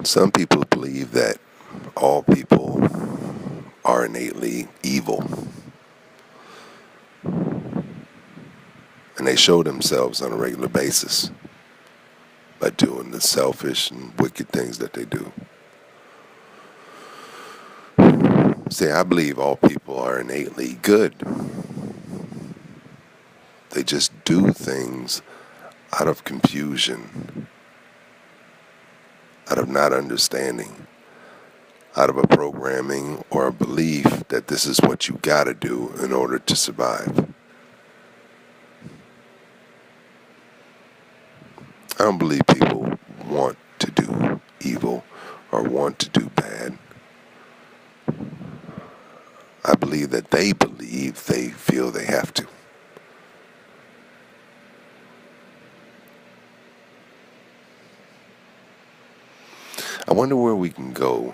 Some people believe that all people are innately evil, and they show themselves on a regular basis by doing the selfish and wicked things that they do. See, I believe all people are innately good. They just do things out of confusion, out of not understanding, out of a programming or a belief that this is what you gotta do in order to survive. I don't believe people want to do evil or want to do bad. I believe that they feel they have to. I wonder where we can go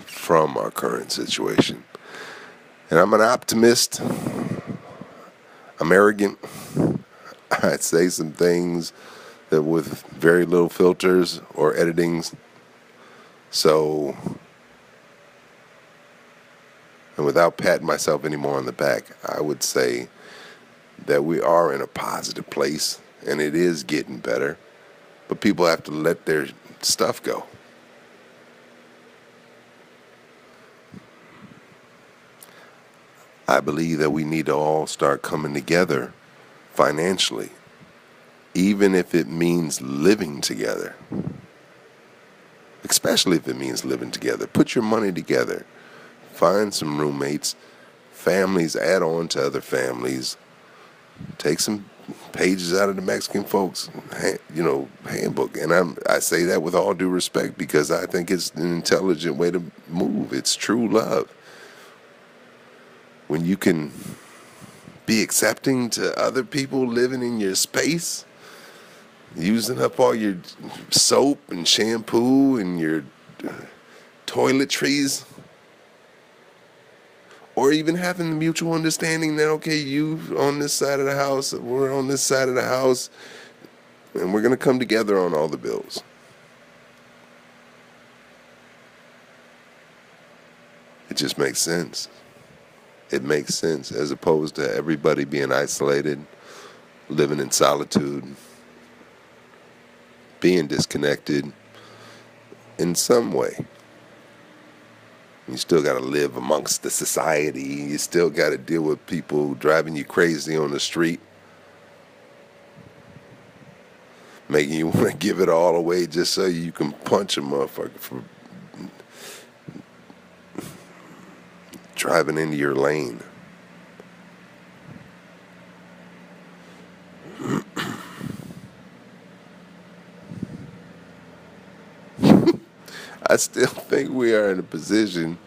from our current situation. And I'm an optimist. I'm arrogant. I say some things that with very little filters or editings. So, and without patting myself anymore on the back, I would say that we are in a positive place and it is getting better. But people have to let their stuff go. I believe that we need to all start coming together financially, even if it means living together. Especially if it means living together. Put your money together. Find some roommates. Families add on to other families. Take some pages out of the Mexican folks, handbook. And I say that with all due respect because I think it's an intelligent way to move. It's true love. When you can be accepting to other people living in your space, using up all your soap and shampoo and your toiletries, or even having the mutual understanding that, okay, you on this side of the house, we're on this side of the house, and we're going to come together on all the bills. It just makes sense. It makes sense as opposed to everybody being isolated, living in solitude, being disconnected in some way. You still got to live amongst the society. You still got to deal with people driving you crazy on the street, making you want to give it all away just so you can punch a motherfucker for driving into your lane. I still think we are in a position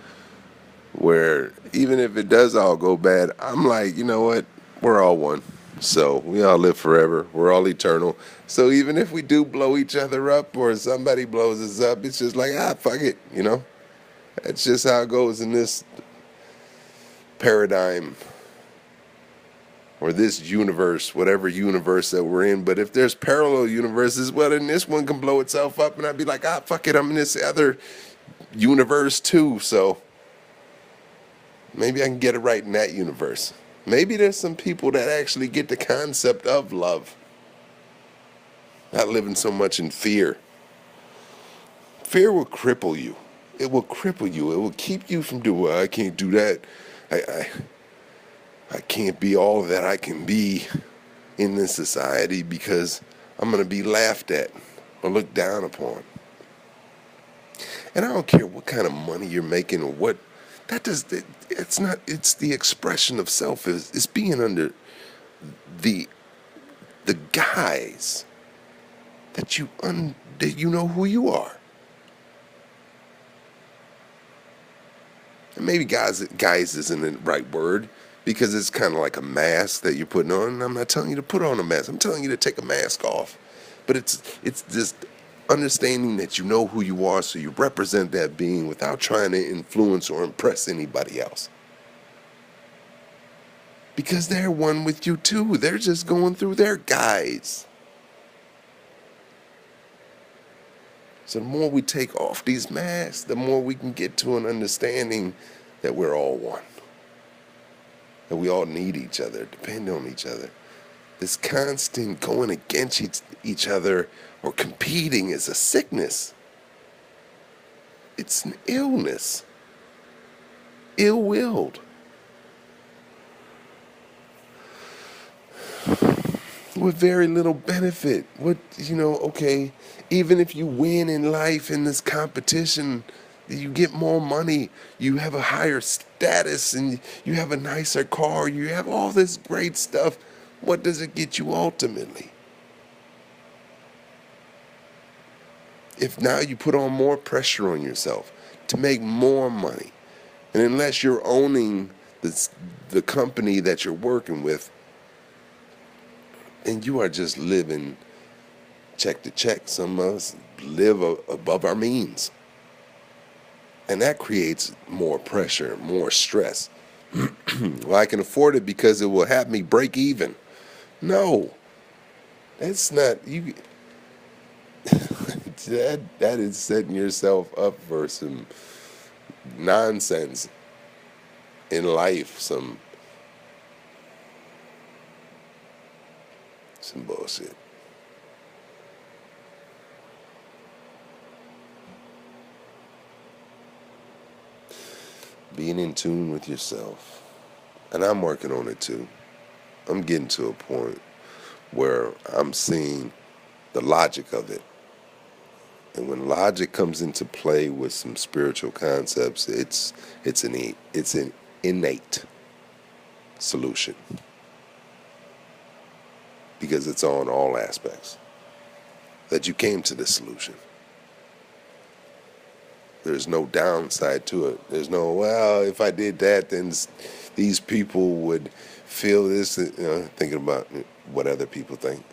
where even if it does all go bad, I'm like, you know what? We're all one. So we all live forever. We're all eternal. So even if we do blow each other up or somebody blows us up, it's just like, fuck it. That's just how it goes in this paradigm or this universe, whatever universe that we're in. But if there's parallel universes, well, then this one can blow itself up and I'd be like, fuck it, I'm in this other universe too. So maybe I can get it right in that universe. Maybe there's some people that actually get the concept of love, not living so much in fear. Fear will cripple you. It will cripple you. It will keep you from doing, well, I can't do that. I can't be all that I can be in this society because I'm going to be laughed at or looked down upon. And I don't care what kind of money you're making or what. It's not, it's the expression of self. It's being under the guise that that you know who you are. And maybe guys isn't the right word because it's kind of like a mask that you're putting on. And I'm not telling you to put on a mask. I'm telling you to take a mask off. But it's this understanding that you know who you are, so you represent that being without trying to influence or impress anybody else. Because they're one with you too. They're just going through their guise. So the more we take off these masks, the more we can get to an understanding that we're all one. That we all need each other, depend on each other. This constant going against each other or competing is a sickness. It's an illness. Ill-willed. With very little benefit. Okay, even if you win in life in this competition, you get more money, you have a higher status, and you have a nicer car, you have all this great stuff. What does it get you ultimately? If now you put on more pressure on yourself to make more money, and unless you're owning the company that you're working with, and you are just living check to check. Some of us live above our means. And that creates more pressure, more stress. Well, I can afford it because it will have me break even. No, that's not you. that is setting yourself up for some nonsense in life, some bullshit. Being in tune with yourself. And I'm working on it too. I'm getting to a point where I'm seeing the logic of it. And when logic comes into play with some spiritual concepts, it's an innate solution. Because it's on all aspects that you came to this solution. There's no downside to it. There's no, well, if I did that, then these people would feel this, thinking about what other people think.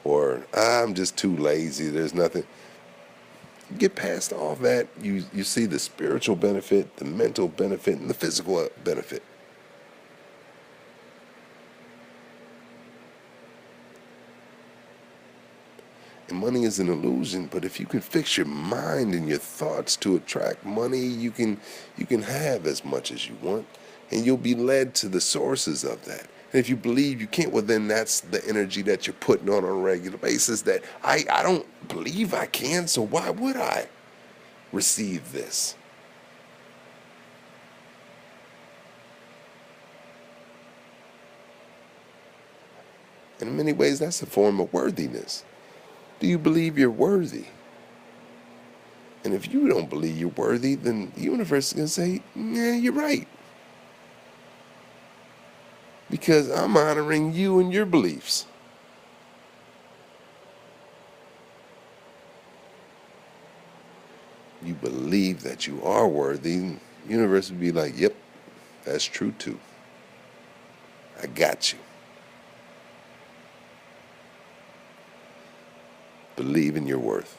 Or, I'm just too lazy, there's nothing. You get past all that, you see the spiritual benefit, the mental benefit, and the physical benefit. And money is an illusion, but if you can fix your mind and your thoughts to attract money, you can have as much as you want, and you'll be led to the sources of that. And if you believe you can't, well, then that's the energy that you're putting on a regular basis, that I don't believe I can, so why would I receive this? And in many ways, that's a form of worthiness. Do you believe you're worthy? And if you don't believe you're worthy, then the universe is going to say, yeah, you're right. Because I'm honoring you and your beliefs. You believe that you are worthy, the universe will be like, yep, that's true too. I got you. Believe in your worth.